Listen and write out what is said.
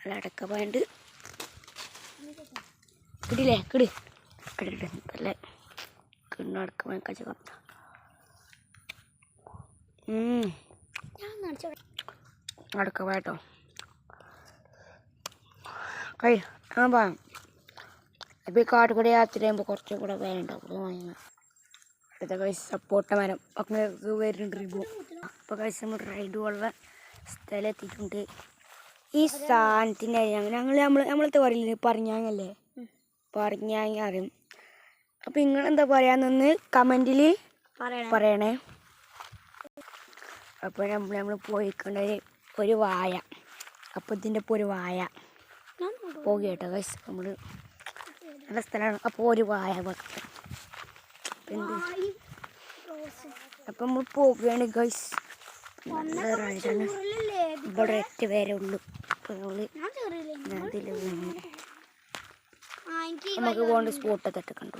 നല്ല അടക്കപ്പായുണ്ട്. കിടില്ലേ കിടി കിടിട്ട് നല്ല കിണ്ണ അടക്കപ്പായ കച്ച അടക്കപ്പായട്ടോ കൈ ആ പാ ഇപ്പം ഈ കാട്ടുകൂടെ യാത്ര ചെയ്യുമ്പോൾ കുറച്ചും കൂടെ വേണ്ടാവും. അടുത്ത കഴിച്ച് സപ്പോട്ട മരം ഒക്കെ വരുന്നുണ്ട് റിബു. അപ്പോൾ കഴിച്ച് നമ്മൾ റൈഡ് പോലുള്ള സ്ഥലം എത്തിയിട്ടുണ്ട്. ഈ സാധനത്തിൻ്റെ നമ്മളത്തെ പറയില്ലേ പറഞ്ഞാങ്ങല്ലേ പറഞ്ഞാങ്ങ അറിയും. അപ്പം നിങ്ങളെന്താ പറയാന്നൊന്ന് കമൻറ്റിൽ പറയണേ. അപ്പോൾ നമ്മൾ പോയിക്കൊണ്ടത് ഒരു വായ. അപ്പോൾ ഇതിൻ്റെ ഇപ്പോൾ ഒരു വായ പോകുകട്ടോ കഴിച്ച് നമ്മൾ നല്ല സ്ഥലമാണ്. അപ്പോൾ ഒരു വായ വെക്കാം. അപ്പം നമ്മൾ പോവുകയാണ് ഗൈസ്. നല്ല റൈഡാണ്. ഇവിടെ ഒറ്റ പേരേ ഉള്ളൂ. അപ്പോൾ നമ്മൾ നമുക്ക് പോകേണ്ട സ്പോട്ട് തൊട്ട് കണ്ടു.